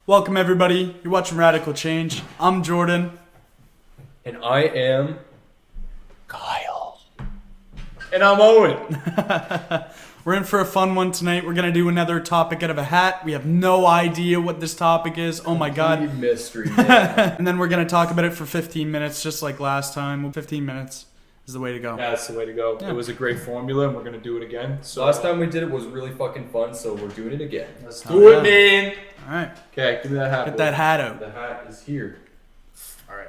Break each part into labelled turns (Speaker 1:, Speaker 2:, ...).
Speaker 1: Welcome everybody, you're watching Radical Change. I'm Jordan.
Speaker 2: And I am
Speaker 1: Kyle.
Speaker 2: And I'm Owen.
Speaker 1: We're in for a fun one tonight. We're going to do another topic out of a hat. We have no idea what this topic is. Oh my god.
Speaker 2: Mystery. Yeah.
Speaker 1: And then we're going to talk about it for 15 minutes just like last time. 15 minutes is the way to go.
Speaker 2: Yeah, that's the way to go.
Speaker 1: Yeah.
Speaker 2: It was a great formula and we're going to do it again. So
Speaker 3: Last time we did it was really fucking fun, so we're doing it again.
Speaker 2: let's do
Speaker 1: yeah.
Speaker 2: it, man.
Speaker 1: Alright,
Speaker 2: Okay, give me that hat.
Speaker 1: get
Speaker 2: boy.
Speaker 1: that hat out.
Speaker 3: The hat is here.
Speaker 2: Alright.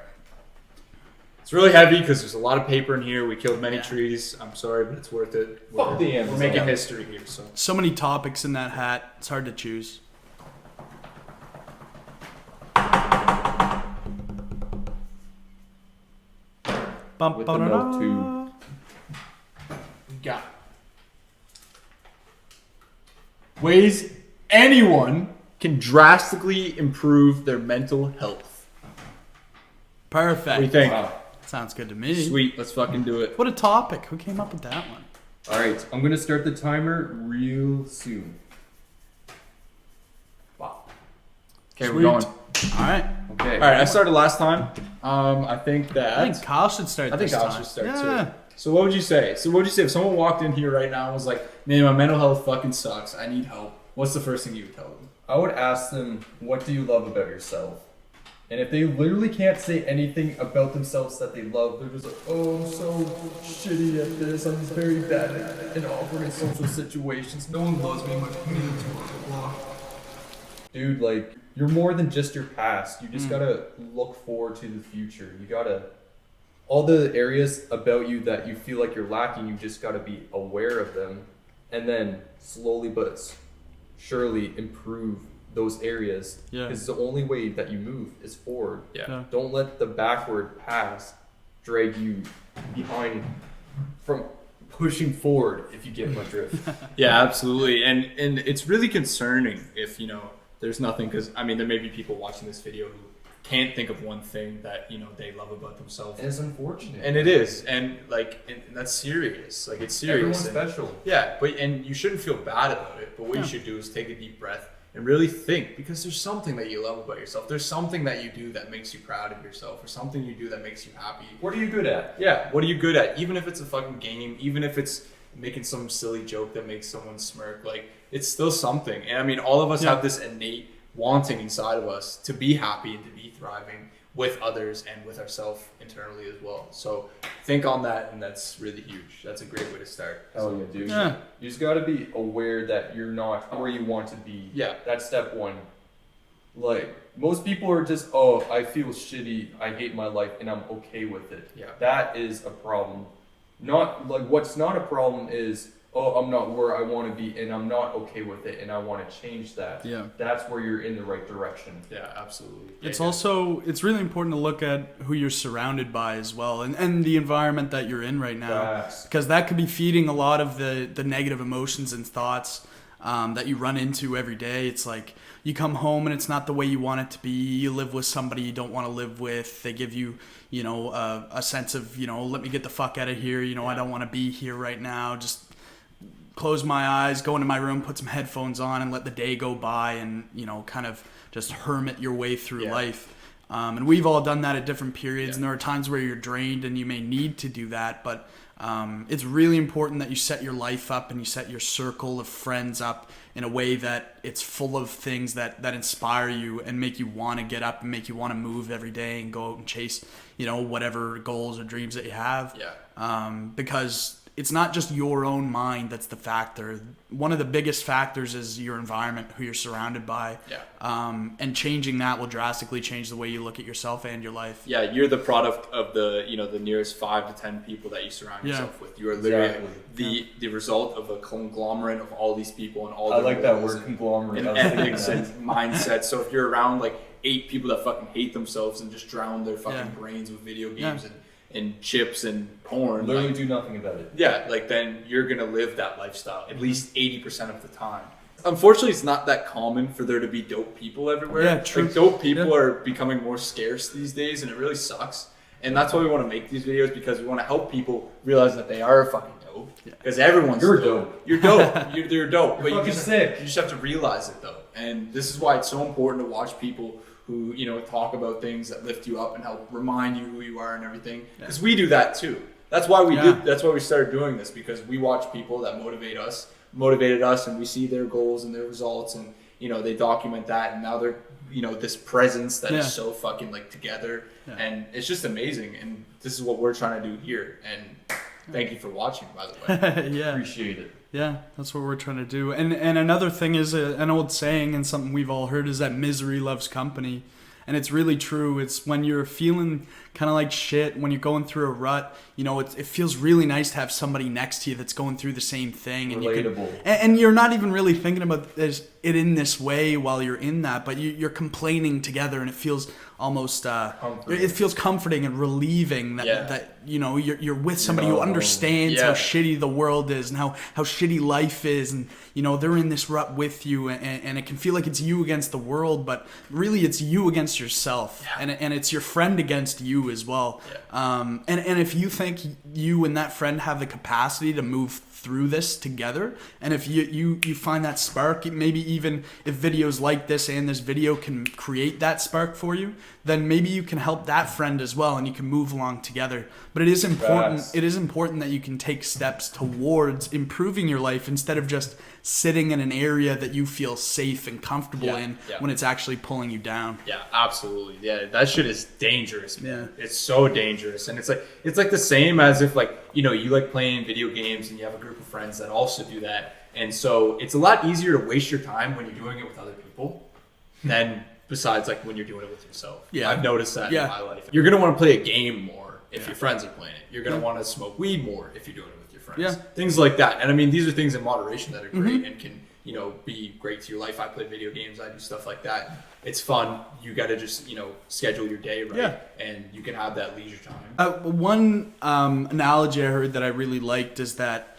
Speaker 2: It's really heavy because there's a lot of paper in here. We killed many
Speaker 1: Yeah.
Speaker 2: trees. I'm sorry, but it's worth it.
Speaker 3: Fuck the
Speaker 2: We're
Speaker 3: Amazon.
Speaker 2: making history here, so.
Speaker 1: So many topics in that hat, it's hard to choose.
Speaker 3: With the milk too.
Speaker 2: We got ways anyone can drastically improve their mental health.
Speaker 1: Perfect.
Speaker 2: What do you think?
Speaker 3: Wow.
Speaker 1: Sounds good to me.
Speaker 2: Sweet, let's fucking do it.
Speaker 1: What a topic. Who came up with that one?
Speaker 3: Alright, I'm gonna start the timer real soon. Wow.
Speaker 2: Okay,
Speaker 1: Sweet.
Speaker 2: we're going.
Speaker 1: Alright.
Speaker 3: Okay.
Speaker 2: All right, I started last time. I think that.
Speaker 1: I think Kyle should start
Speaker 2: I think
Speaker 1: this
Speaker 2: Kyle
Speaker 1: time.
Speaker 2: should start
Speaker 1: Yeah.
Speaker 2: too. So what would you say? If someone walked in here right now and was like, "Man, my mental health fucking sucks. I need help." What's the first thing you would tell them?
Speaker 3: I would ask them, what do you love about yourself? And if they literally can't say anything about themselves that they love, they're just like, oh, I'm so shitty at this. I'm very bad and awkward in social situations. No one loves me. My community's blah, blah, blah. Dude, like, you're more than just your past. You just gotta look forward to the future. You gotta, all the areas about you that you feel like you're lacking, you just gotta be aware of them. And then slowly but surely improve those areas.
Speaker 1: Yeah.
Speaker 3: Because the only way that you move is forward.
Speaker 1: Yeah.
Speaker 3: Don't let the backward past drag you behind from pushing forward, if you get my drift.
Speaker 2: Yeah, absolutely. And it's really concerning if there's nothing, because I mean there may be people watching this video who can't think of one thing that they love about themselves.
Speaker 3: And it's unfortunate.
Speaker 2: And it is, and that's serious. Like it's serious.
Speaker 3: Everyone's special.
Speaker 2: Yeah, and you shouldn't feel bad about it. But what you should do is take a deep breath and really think, because there's something that you love about yourself. There's something that you do that makes you proud of yourself, or something you do that makes you happy.
Speaker 3: What are you good at?
Speaker 2: Yeah, what are you good at? Even if it's a fucking game, even if it's making some silly joke that makes someone smirk, like it's still something. And I mean, all of us have this innate wanting inside of us to be happy and to be thriving with others and with ourselves internally as well. So think on that, and that's really huge. That's a great way to start.
Speaker 3: Hell yeah, dude.
Speaker 1: Yeah.
Speaker 3: You just gotta be aware that you're not where you want to be.
Speaker 2: Yeah.
Speaker 3: That's step one. Like, most people are just, oh, I feel shitty, I hate my life, and I'm okay with it.
Speaker 2: Yeah.
Speaker 3: That is a problem. What's not a problem is, oh, I'm not where I want to be, and I'm not okay with it, and I want to change that.
Speaker 1: Yeah.
Speaker 3: That's where you're in the right direction.
Speaker 2: Yeah, absolutely.
Speaker 1: It's really important to look at who you're surrounded by as well, and the environment that you're in right now,
Speaker 3: Facts.
Speaker 1: because that could be feeding a lot of the negative emotions and thoughts that you run into every day. It's like you come home and it's not the way you want it to be. You live with somebody you don't want to live with. They give you a sense of let me get the fuck out of here. I don't want to be here right now. Just close my eyes, go into my room, put some headphones on, and let the day go by, and kind of just hermit your way through life. And we've all done that at different periods, and there are times where you're drained and you may need to do that, but it's really important that you set your life up and you set your circle of friends up in a way that it's full of things that inspire you and make you want to get up and make you want to move every day and go out and chase whatever goals or dreams that you have. Because it's not just your own mind that's the factor. One of the biggest factors is your environment, who you're surrounded by. And changing that will drastically change the way you look at yourself and your life.
Speaker 2: Yeah, you're the product of the nearest 5 to 10 people that you surround yourself with. You are literally the result of a conglomerate of all these people and all.
Speaker 3: I like that
Speaker 2: roles
Speaker 3: word, conglomerate.
Speaker 2: and ethics and mindsets. So if you're around like 8 people that fucking hate themselves and just drown their fucking brains with video games and chips and porn,
Speaker 3: Literally do nothing about it.
Speaker 2: yeah, like then you're gonna live that lifestyle at least 80% of the time. Unfortunately, it's not that common for there to be dope people everywhere.
Speaker 1: Yeah, true.
Speaker 2: Like dope people are becoming more scarce these days, and it really sucks. And that's why we want to make these videos, because we want to help people realize that they are fucking dope. Because everyone's
Speaker 3: You're dope.
Speaker 2: You're dope. You're dope. But
Speaker 3: fucking sick.
Speaker 2: You just have to realize it though. And this is why it's so important to watch people who, you know, talk about things that lift you up and help remind you who you are and everything. Because we do that too. That's why that's why we started doing this, because we watch people that motivated us, and we see their goals and their results, and, you know, they document that, and now they're, you know, this presence that is so fucking like together, and it's just amazing. And this is what we're trying to do here. And thank you for watching, by the way.
Speaker 1: Yeah.
Speaker 3: Appreciate it.
Speaker 1: Yeah, that's what we're trying to do. And another thing is an old saying, and something we've all heard, is that misery loves company. And it's really true. It's when you're feeling kind of like shit, when you're going through a rut, you know, it feels really nice to have somebody next to you that's going through the same thing. And
Speaker 3: Relatable.
Speaker 1: And you're not even really thinking about it in this way while you're in that, but you're complaining together, and it feels almost it feels comforting and relieving that you know you're with somebody who understands how shitty the world is, and how shitty life is, and, you know, they're in this rut with you, and it can feel like it's you against the world, but really it's you against yourself, and it's your friend against you as well. And if you think you and that friend have the capacity to move through this together, and if you find that spark, maybe even if videos like this and this video can create that spark for you, then maybe you can help that friend as well, and you can move along together. But it is important. It is important that you can take steps towards improving your life, instead of just sitting in an area that you feel safe and comfortable in when it's actually pulling you down.
Speaker 2: Yeah, absolutely. Yeah, that shit is dangerous, man.
Speaker 1: Yeah.
Speaker 2: It's so dangerous. And it's like the same as if, like, you know, you like playing video games and you have a group of friends that also do that. And so it's a lot easier to waste your time when you're doing it with other people than besides like when you're doing it with yourself.
Speaker 1: Yeah.
Speaker 2: I've noticed that in my life. You're going to want to play a game more if your friends are playing it. You're going to want to smoke weed more if you're doing it with your friends.
Speaker 1: Yeah.
Speaker 2: Things like that. And I mean, these are things in moderation that are great and can, you know, be great to your life. I play video games. I do stuff like that. It's fun. You got to just, you know, schedule your day right, and you can have that leisure time.
Speaker 1: One analogy I heard that I really liked is that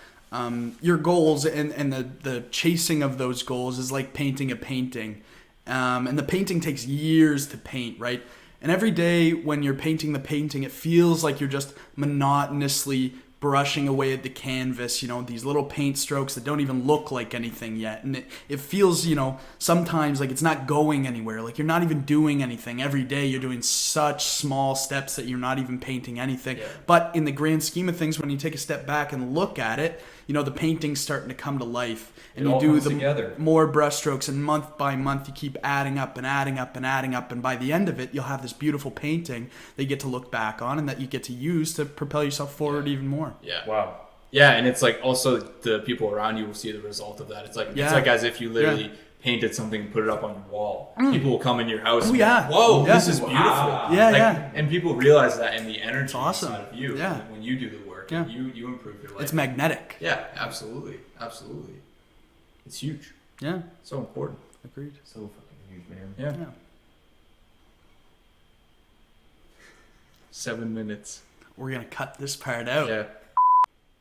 Speaker 1: your goals and the chasing of those goals is like painting a painting. And the painting takes years to paint, right? And every day when you're painting the painting, it feels like you're just monotonously brushing away at the canvas, you know, these little paint strokes that don't even look like anything yet. And it feels, you know, sometimes like it's not going anywhere. Like you're not even doing anything. Every day you're doing such small steps that you're not even painting anything. Yeah. But in the grand scheme of things, when you take a step back and look at it, you know, the painting's starting to come to life. And you do the more brush strokes, and month by month you keep adding up and adding up and adding up, and by the end of it you'll have this beautiful painting that you get to look back on and that you get to use to propel yourself forward even more.
Speaker 2: Yeah.
Speaker 3: Wow.
Speaker 2: Yeah, and it's like also the people around you will see the result of that. It's like it's like as if you literally painted something and put it up on your wall. People will come in your house and go, whoa, this is beautiful.
Speaker 1: Yeah,
Speaker 2: And people realize that in the energy inside of you
Speaker 1: Yeah.
Speaker 2: when you do the work. And you improve your life.
Speaker 1: It's magnetic.
Speaker 2: Yeah, absolutely. Absolutely. It's huge.
Speaker 1: Yeah.
Speaker 2: So important.
Speaker 1: Agreed.
Speaker 3: So fucking huge, man.
Speaker 2: Yeah. 7 minutes.
Speaker 1: We're going to cut this part out.
Speaker 2: Yeah.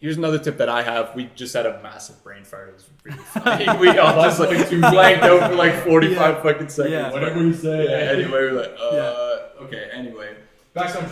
Speaker 2: Here's another tip that I have. We just had a massive brain fart. It was really funny. We all just like blanked out for like 45 fucking seconds.
Speaker 3: Yeah. Whatever you say.
Speaker 2: Yeah, anyway, we're like, okay, anyway.
Speaker 3: Back on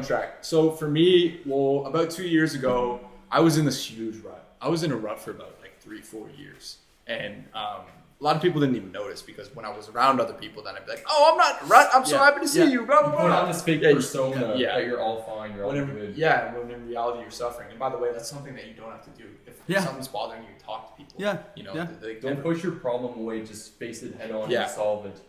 Speaker 3: track.
Speaker 2: So for me, well, about 2 years ago, I was in this huge rut. I was in a rut for about like 3-4 years. And a lot of people didn't even notice, because when I was around other people, then I'd be like, oh, I'm not in a rut. I'm so happy to see you. Blah, blah, blah.
Speaker 3: Put on this fake persona that you're all fine. You're all
Speaker 2: good. Yeah, when in reality you're suffering. And by the way, that's something that you don't have to do. If something's bothering you, talk to people.
Speaker 1: Yeah.
Speaker 2: You know,
Speaker 3: don't push your problem away. Just face it head on and solve it.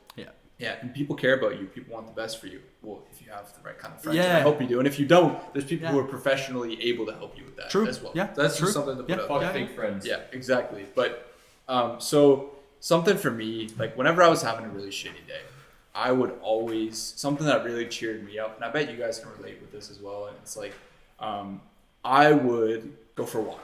Speaker 2: Yeah, and people care about you. People want the best for you. Well, if you have the right kind of friends, I hope you do. And if you don't, there's people who are professionally able to help you with that as well.
Speaker 1: Yeah,
Speaker 2: that's just something to put up.
Speaker 3: Fuck fake friends.
Speaker 2: Yeah, exactly. But so something for me, like whenever I was having a really shitty day, I would always, something that really cheered me up, and I bet you guys can relate with this as well. And it's like, I would go for a walk.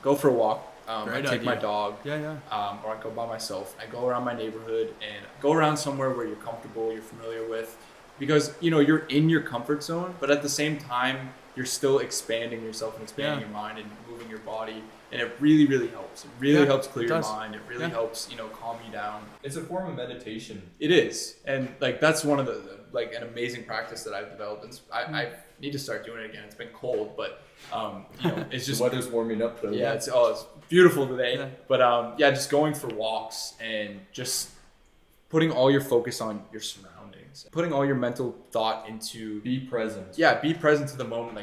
Speaker 2: Go for a walk. I take my dog, or I go by myself. I go around my neighborhood and go around somewhere where you're comfortable, you're familiar with, because you know you're in your comfort zone, but at the same time you're still expanding yourself and expanding your mind and moving your body, and it really, really helps. It really helps clear your mind. It really helps, calm you down.
Speaker 3: It's a form of meditation.
Speaker 2: It is, and like that's one of the like an amazing practice that I've developed, and I need to start doing it again. It's been cold, but it's just
Speaker 3: the weather's warming up though.
Speaker 2: Yeah, it's beautiful today, but just going for walks and just putting all your focus on your surroundings, putting all your mental thought into
Speaker 3: be present.
Speaker 2: Yeah, be present to the moment.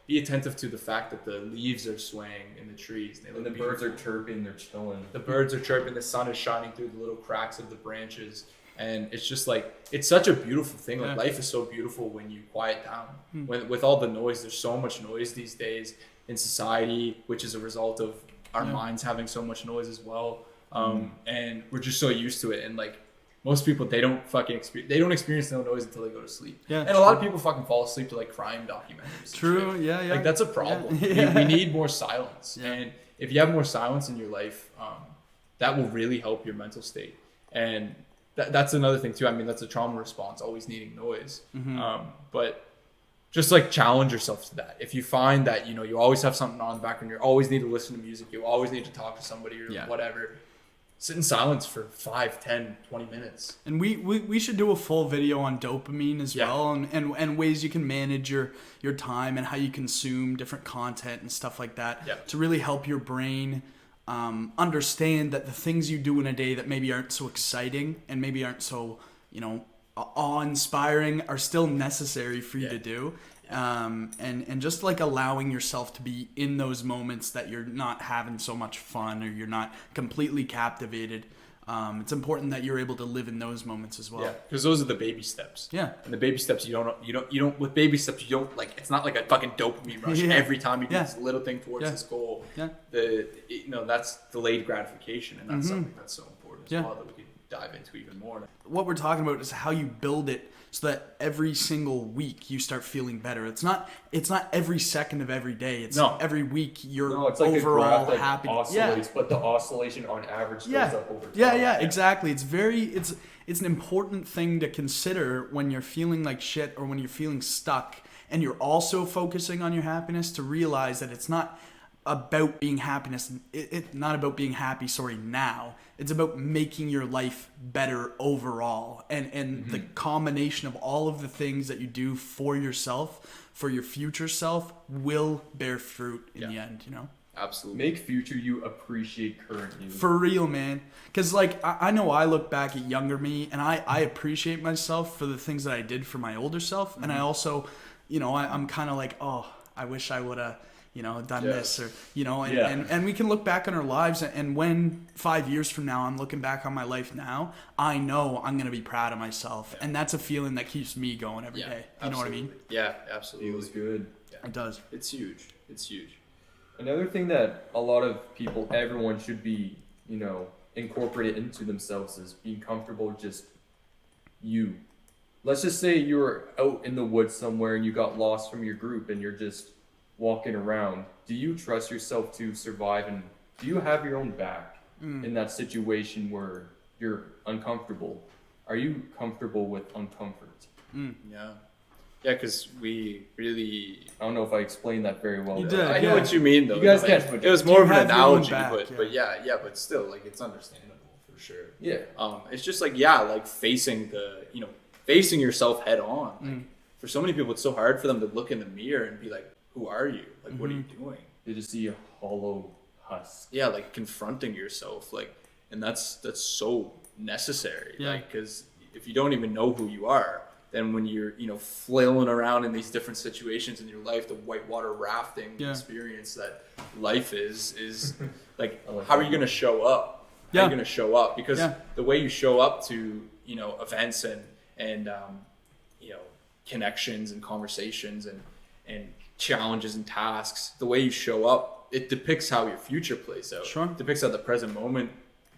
Speaker 2: Be attentive to the fact that the leaves are swaying in the trees.
Speaker 3: And the birds are chirping, they're chilling.
Speaker 2: The birds are chirping, the sun is shining through the little cracks of the branches. And it's just like, it's such a beautiful thing. Like life is so beautiful when you quiet down. With all the noise, there's so much noise these days in society, which is a result of our minds having so much noise as well. And we're just so used to it. And like, most people, they don't experience no noise until they go to sleep. Yeah, and a lot of people fucking fall asleep to like crime documentaries.
Speaker 1: True. Yeah.
Speaker 2: Like that's a problem.
Speaker 1: Yeah.
Speaker 2: We need more silence. Yeah. And if you have more silence in your life, that will really help your mental state. And that's another thing too. I mean, that's a trauma response, always needing noise. But just like challenge yourself to that. If you find that, you always have something on in the background, you always need to listen to music, you always need to talk to somebody or whatever, sit in silence for 5, 10, 20 minutes.
Speaker 1: And we should do a full video on dopamine as well, and ways you can manage your time and how you consume different content and stuff like that to really help your brain understand that the things you do in a day that maybe aren't so exciting and maybe aren't so, awe-inspiring are still necessary for you to do. And just like allowing yourself to be in those moments that you're not having so much fun or you're not completely captivated. It's important that you're able to live in those moments as well.
Speaker 2: Yeah, because those are the baby steps.
Speaker 1: Yeah,
Speaker 2: and the baby steps you don't with baby steps you don't like. It's not like a fucking dopamine rush every time you do this little thing towards this goal. Yeah, that's delayed gratification, and that's something that's so important as well that we could dive into even more.
Speaker 1: What we're talking about is how you build it so that every single week you start feeling better. It's not every second of every day. It's every week you're
Speaker 3: it's like
Speaker 1: overall
Speaker 3: a graph that
Speaker 1: happy.
Speaker 3: Oscillates, but the oscillation on average goes up over time.
Speaker 1: Yeah, exactly. It's an important thing to consider when you're feeling like shit or when you're feeling stuck and you're also focusing on your happiness, to realize that it's not about being happiness. It's not about being happy, now. It's about making your life better overall. And the combination of all of the things that you do for yourself, for your future self, will bear fruit in the end,
Speaker 2: Absolutely.
Speaker 3: Make future you appreciate current you.
Speaker 1: For real, man. Because, I know I look back at younger me, and I appreciate myself for the things that I did for my older self. And I also, I'm kind of like, oh, I wish I would have, done this, or, and we can look back on our lives, and when 5 years from now I'm looking back on my life now, I know I'm going to be proud of myself. And that's a feeling that keeps me going every day. You know what I mean?
Speaker 2: Yeah, absolutely.
Speaker 3: Feels good.
Speaker 2: Yeah.
Speaker 1: It does.
Speaker 2: It's huge. It's huge.
Speaker 3: Another thing that a lot of people, everyone should be, incorporated into themselves is being comfortable just you. Let's just say you're out in the woods somewhere and you got lost from your group and you're just walking around. Do you trust yourself to survive, and do you have your own back in that situation where you're uncomfortable? Are you comfortable with uncomfort?
Speaker 2: Yeah, because we really...
Speaker 3: I don't know if I explained that very well.
Speaker 1: You did.
Speaker 2: I know what you mean, though.
Speaker 3: You guys get
Speaker 2: it was more of an analogy,
Speaker 1: back,
Speaker 2: but but still, it's understandable for sure.
Speaker 3: Yeah.
Speaker 2: It's just facing facing yourself head on. For so many people, it's so hard for them to look in the mirror and be like, who are you? What are you doing?
Speaker 3: They just see a hollow husk.
Speaker 2: Yeah, confronting yourself, and that's so necessary.
Speaker 1: Yeah.
Speaker 2: Because if you don't even know who you are, then when you're flailing around in these different situations in your life, the whitewater rafting experience that life is how are you going to show up? How are you going to show up? Because the way you show up to events and connections and conversations and challenges and tasks, the way you show up, it depicts how your future plays out.
Speaker 1: Sure.
Speaker 2: It depicts how the present moment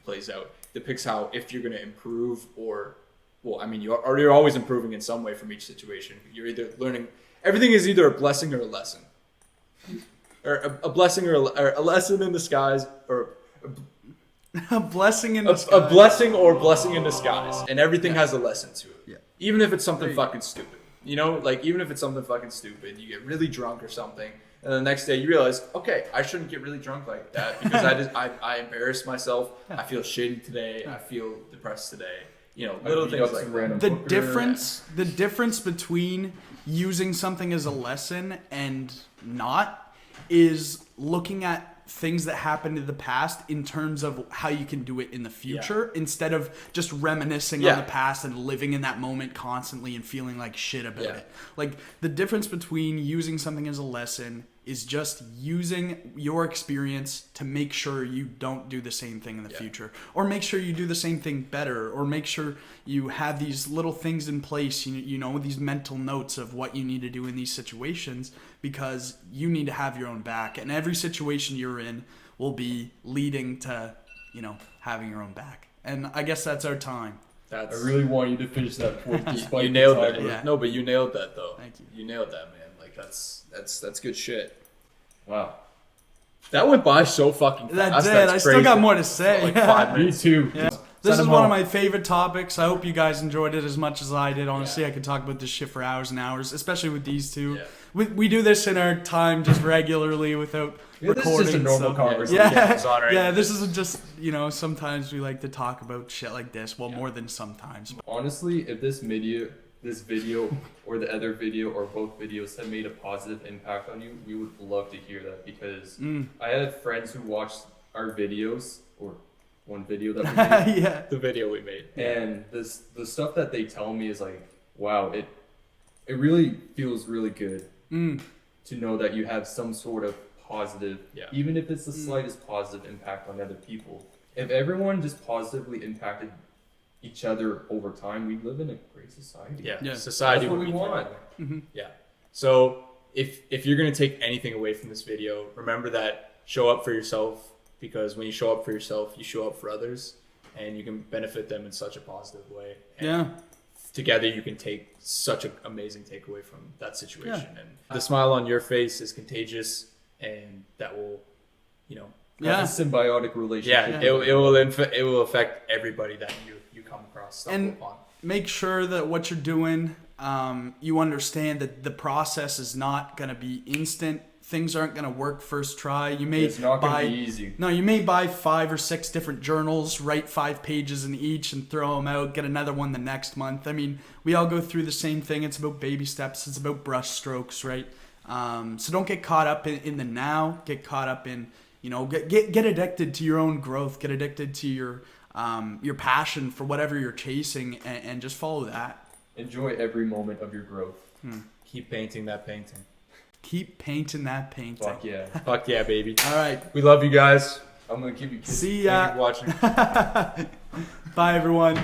Speaker 2: plays out. It depicts how, if you're going to improve you're always improving in some way from each situation. You're either learning, everything is either a blessing or a lesson. Or a blessing or a lesson in disguise, or
Speaker 1: a blessing in disguise.
Speaker 2: A blessing or blessing in disguise. And everything has a lesson to it.
Speaker 1: Yeah.
Speaker 2: Even if it's something fucking stupid. You know, like even if it's something fucking stupid, you get really drunk or something, and the next day you realize, okay, I shouldn't get really drunk like that because I embarrassed myself. I feel shitty today. I feel depressed today. You know, little things like that.
Speaker 1: The difference between using something as a lesson and not is looking at things that happened in the past in terms of how you can do it in the future instead of just reminiscing on the past and living in that moment constantly and feeling like shit about it. Like the difference between using something as a lesson is just using your experience to make sure you don't do the same thing in the future, or make sure you do the same thing better, or make sure you have these little things in place, you know, these mental notes of what you need to do in these situations, because you need to have your own back, and every situation you're in will be leading to, you know, having your own back. And I guess that's our time.
Speaker 3: I really want you to finish that point. Despite
Speaker 2: you nailed
Speaker 3: that.
Speaker 2: Yeah. No, but you nailed that though.
Speaker 1: Thank you.
Speaker 2: You nailed that, man. Like that's good shit.
Speaker 3: Wow.
Speaker 2: That went by so fucking fast.
Speaker 1: That did. I still got more to say.
Speaker 2: Like 5 minutes.
Speaker 3: Me too.
Speaker 1: Yeah. This is one of my favorite topics. I hope you guys enjoyed it as much as I did. Honestly, I could talk about this shit for hours and hours, especially with these two.
Speaker 2: Yeah.
Speaker 1: We do this in our time just regularly without recording.
Speaker 3: This is just a normal conversation.
Speaker 1: Yeah, this isn't just, you know, sometimes we like to talk about shit like this. Well, more than sometimes.
Speaker 3: Honestly, if this video or the other video or both videos have made a positive impact on you, we would love to hear that, because I had friends who watched our videos, or one video that we made,
Speaker 1: Yeah.
Speaker 2: The video we made.
Speaker 3: and the stuff that they tell me is like, wow, it really feels really good to know that you have some sort of positive, even if it's the slightest positive impact on other people. If everyone just positively impacted each other over time, we live in a great society.
Speaker 2: Yeah. Society
Speaker 3: That's what
Speaker 2: would
Speaker 3: we
Speaker 2: be
Speaker 3: want.
Speaker 2: thriving. Yeah. So if you're gonna take anything away from this video, remember that show up for yourself, because when you show up for yourself, you show up for others, and you can benefit them in such a positive way. And together you can take such an amazing takeaway from that situation. And the smile on your face is contagious, and that will, you know,
Speaker 3: Have a symbiotic relationship.
Speaker 2: it will affect everybody that you come across, stumble upon.
Speaker 1: Make sure that what you're doing, you understand that the process is not going to be instant. Things aren't going to work first try.
Speaker 3: It's not going to be easy.
Speaker 1: No, you may buy 5 or 6 different journals, write 5 pages in each, and throw them out. Get another one the next month. I mean, we all go through the same thing. It's about baby steps. It's about brush strokes, right? So don't get caught up in the now. Get caught up in, you know, get addicted to your own growth. Get addicted to your passion for whatever you're chasing, and just follow that.
Speaker 3: Enjoy every moment of your growth.
Speaker 2: Keep painting that painting.
Speaker 1: Keep painting that painting.
Speaker 3: Fuck yeah.
Speaker 2: Fuck yeah, baby.
Speaker 1: All right.
Speaker 2: We love you guys.
Speaker 3: I'm going to give you kisses.
Speaker 1: See
Speaker 2: Thank
Speaker 1: ya.
Speaker 2: you for watching.
Speaker 1: Bye, everyone.